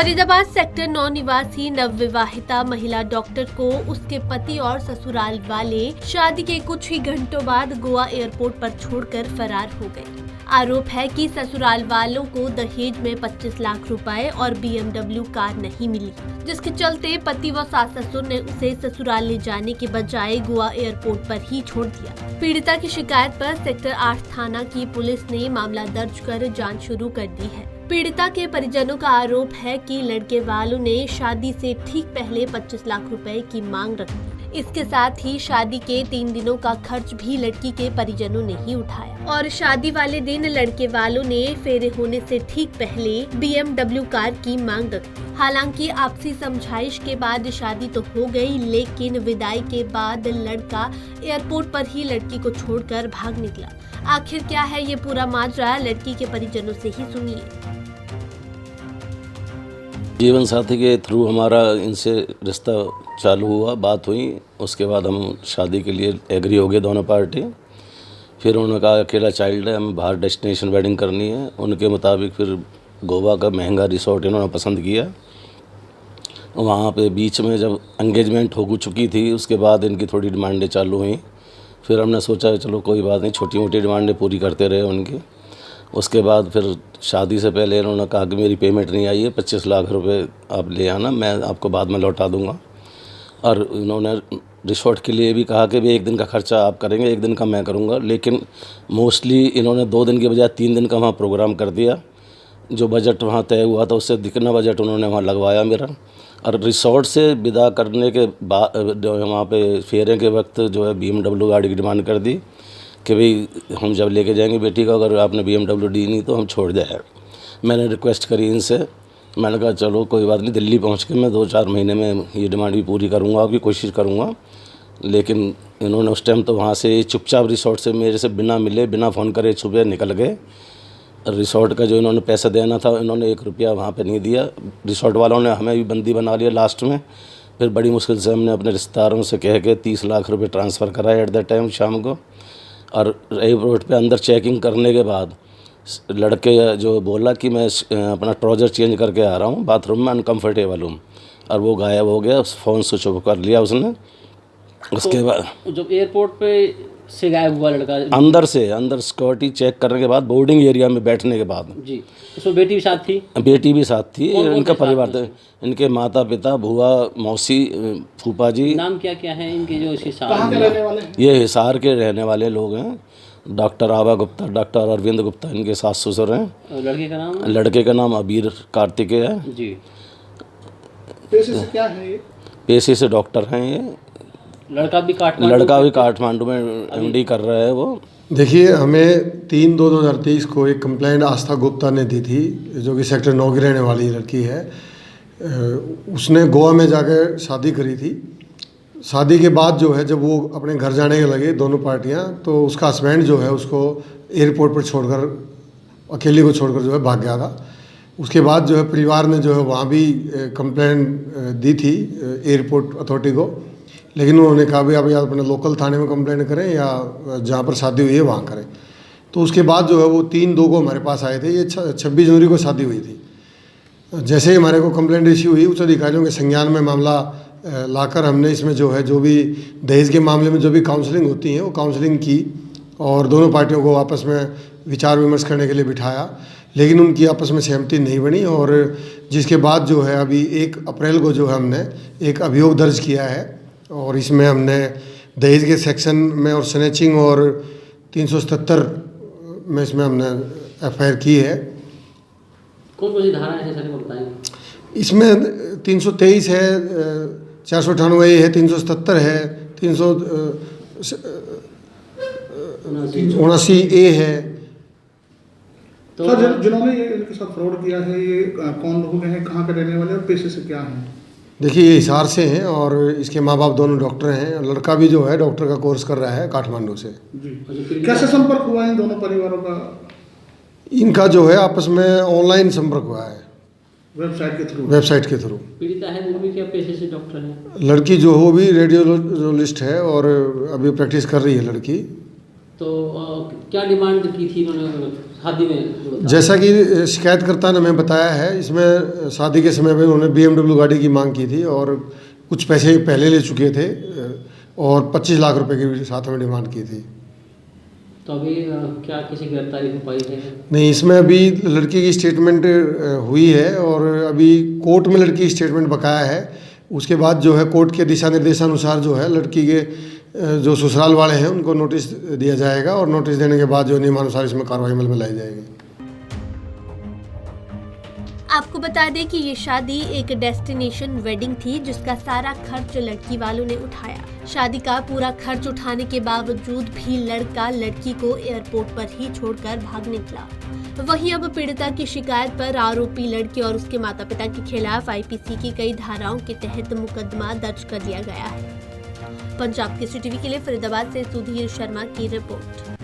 Faridabad sector 9 निवासी नवविवाहिता महिला डॉक्टर को उसके पति और ससुराल वाले शादी के कुछ ही घंटों बाद गोवा एयरपोर्ट पर छोड़कर फरार हो गए। आरोप है कि ससुराल वालों को दहेज में 25 लाख रुपए और BMW कार नहीं मिली, जिसके चलते पति व सास ससुर ने उसे ससुराल ले जाने के बजाय गोवा एयरपोर्ट पर ही छोड़ दिया। पीड़िता की शिकायत पर सेक्टर 8 थाना की पुलिस ने मामला दर्ज कर जांच शुरू कर दी है। पीड़िता के परिजनों का आरोप है कि लड़के वालों ने शादी से ठीक पहले 25 लाख रुपए की मांग रखी। इसके साथ ही शादी के 3 दिनों का खर्च भी लड़की के परिजनों ने ही उठाया और शादी वाले दिन लड़के वालों ने फेरे होने से ठीक पहले BMW कार की मांग रखी। हालांकि आपसी समझाइश के बाद शादी तो हो गई, लेकिन विदाई के बाद लड़का एयरपोर्ट पर ही लड़की को छोड़कर भाग निकला। आखिर क्या है ये पूरा माजरा, लड़की के परिजनों से ही सुनिए। जीवन साथी के थ्रू हमारा इनसे रिश्ता चालू हुआ, बात हुई। उसके बाद हम शादी के लिए एग्री हो गए दोनों पार्टी। फिर उन्होंने कहा अकेला चाइल्ड है, हमें बाहर डेस्टिनेशन वेडिंग करनी है। उनके मुताबिक फिर गोवा का महंगा रिसोर्ट इन्होंने पसंद किया। वहाँ पे बीच में जब एंगेजमेंट हो चुकी थी, उसके बाद इनकी थोड़ी डिमांडें चालू हुई। फिर हमने सोचा चलो कोई बात नहीं, छोटी मोटी डिमांडें पूरी करते रहे उनकी। उसके बाद फिर शादी से पहले इन्होंने कहा कि मेरी पेमेंट नहीं आई है, 25 लाख रुपए आप ले आना, मैं आपको बाद में लौटा दूंगा। और इन्होंने रिसोर्ट के लिए भी कहा कि भाई 1 दिन का खर्चा आप करेंगे, 1 दिन का मैं करूंगा। लेकिन मोस्टली इन्होंने 2 दिन के बजाय 3 दिन का वहाँ प्रोग्राम कर दिया। जो बजट वहाँ तय हुआ था उससे दिखना बजट उन्होंने वहाँ लगवाया मेरा। और रिसोर्ट से विदा करने के बाद वहाँ पे फेरे के वक्त जो है BMW गाड़ी की डिमांड कर दी कि भाई हम जब लेके जाएंगे बेटी को, अगर आपने BMW दी नहीं तो हम छोड़ जाए। मैंने रिक्वेस्ट करी इनसे, मैंने कहा चलो कोई बात नहीं, दिल्ली पहुंच के मैं 2-4 महीने में ये डिमांड भी पूरी करूंगा, आपकी कोशिश करूंगा। लेकिन इन्होंने उस टाइम तो वहाँ से चुपचाप रिसोर्ट से मेरे से बिना मिले, बिना फ़ोन करे सुबह निकल गए। रिसोर्ट का जो इन्होंने पैसा देना था इन्होंने 1 रुपया वहाँ पे नहीं दिया। रिसोर्ट वालों ने हमें भी बंदी बना लिया लास्ट में। फिर बड़ी मुश्किल से हमने अपने रिश्तेदारों से कह के 30 लाख रुपये ट्रांसफ़र कराए एट दैट टाइम शाम को। और एयरपोर्ट पे अंदर चेकिंग करने के बाद लड़के जो बोला कि मैं अपना ट्राउज़र चेंज करके आ रहा हूँ, बाथरूम में अनकम्फर्टेबल हूँ, और वो गायब हो गया। फ़ोन स्विच ऑफ कर लिया उसने। उसके बाद जब एयरपोर्ट पे से गायब हुआ लड़का, अंदर सिक्योरिटी चेक करने के बाद, बोर्डिंग एरिया में बैठने के बाद जी, उसमें बेटी भी साथ थी? बेटी भी साथ थी। इनका परिवार था, इनके माता पिता, बुआ, मौसी, फूफा जी। नाम क्या क्या है इनके? जो इसी कहाँ के रहने वाले हैं? ये हिसार के रहने वाले लोग हैं। डॉक्टर आबा गुप्ता, डॉक्टर अरविंद गुप्ता इनके सास ससुर हैं। लड़के का नाम? लड़के का नाम अबीर कार्तिकेय है जी। पेशे से क्या है ये? पेशे से डॉक्टर हैं ये। लड़का भी काठमांडू में MD कर रहा है वो। देखिए, हमें 3/2/2023 को एक कंप्लेंट आस्था गुप्ता ने दी थी, जो कि सेक्टर 9 की रहने वाली लड़की है। उसने गोवा में जाकर शादी करी थी। शादी के बाद जो है जब वो अपने घर जाने लगे दोनों पार्टियां, तो उसका हस्बैंड जो है उसको एयरपोर्ट पर छोड़कर, अकेले को छोड़कर जो है भाग गया था। उसके बाद जो है परिवार ने जो है वहाँ भी कंप्लेंट दी थी एयरपोर्ट अथॉरिटी को, लेकिन उन्होंने कहा भाई आप या अपने लोकल थाने में कंप्लेंट करें या जहाँ पर शादी हुई है वहाँ करें। तो उसके बाद जो है वो 3/2 को हमारे पास आए थे। ये 26 जनवरी को शादी हुई थी। जैसे ही हमारे को कंप्लेंट इश्यू हुई, उच्च अधिकारियों के संज्ञान में मामला लाकर हमने इसमें जो है जो भी दहेज के मामले में जो भी काउंसलिंग होती है वो काउंसलिंग की और दोनों पार्टियों को आपस में विचार विमर्श करने के लिए बिठाया, लेकिन उनकी आपस में सहमति नहीं बनी। और जिसके बाद जो है अभी 1 अप्रैल को जो है हमने एक अभियोग दर्ज किया है, और इसमें हमने दहेज के सेक्शन में और स्नैचिंग और 377 में इसमें हमने FIR की है। कौन सी धारा है सर बताएंगे? इसमें 323 है, 498 है, 377 है, 379A है। तो जिन्होंने ये इनके साथ फ्रॉड किया है, ये कौन लोग हैं, कहाँ के रहने वाले और पेशे से क्या हैं? देखिए, ये हिसार से हैं और इसके माँ बाप दोनों डॉक्टर हैं। लड़का भी जो है डॉक्टर का कोर्स कर रहा है काठमांडू से। जी। कैसे संपर्क हुआ इन दोनों परिवारों का? इनका जो है आपस में ऑनलाइन संपर्क हुआ है, वेबसाइट के थ्रू। पीड़िता है वो भी क्या पेशे से डॉक्टर है? लड़की जो हो भी रेडियोलॉजिस्ट है और अभी प्रैक्टिस कर रही है लड़की। तो क्या डिमांड की थी उन्होंने? शादी में जो बता- जैसा कि शिकायतकर्ता ने हमें बताया है, इसमें शादी के समय में उन्होंने BMW गाड़ी की मांग की थी और कुछ पैसे पहले ले चुके थे और 25 लाख रुपए की साथ में डिमांड की थी। तो अभी क्या किसी गिरफ्तारी हो पाई है? नहीं, इसमें अभी लड़की की स्टेटमेंट हुई है और अभी कोर्ट में लड़की की स्टेटमेंट बकाया है। उसके बाद जो है कोर्ट के दिशा निर्देशानुसार जो है लड़की के जो ससुराल वाले हैं उनको नोटिस दिया जाएगा और नोटिस देने के बाद जो नियमानुसार इसमें कार्रवाई अमल में लाई जाएगी। आपको बता दें कि ये शादी एक डेस्टिनेशन वेडिंग थी जिसका सारा खर्च लड़की वालों ने उठाया। शादी का पूरा खर्च उठाने के बावजूद भी लड़का लड़की को एयरपोर्ट पर ही छोड़कर भाग निकला। वहीं अब पीड़िता की शिकायत पर आरोपी लड़के और उसके माता पिता के खिलाफ IPC की कई धाराओं के तहत मुकदमा दर्ज कर लिया गया है। पंजाब केसरी टीवी के लिए फरीदाबाद से सुधीर शर्मा की रिपोर्ट।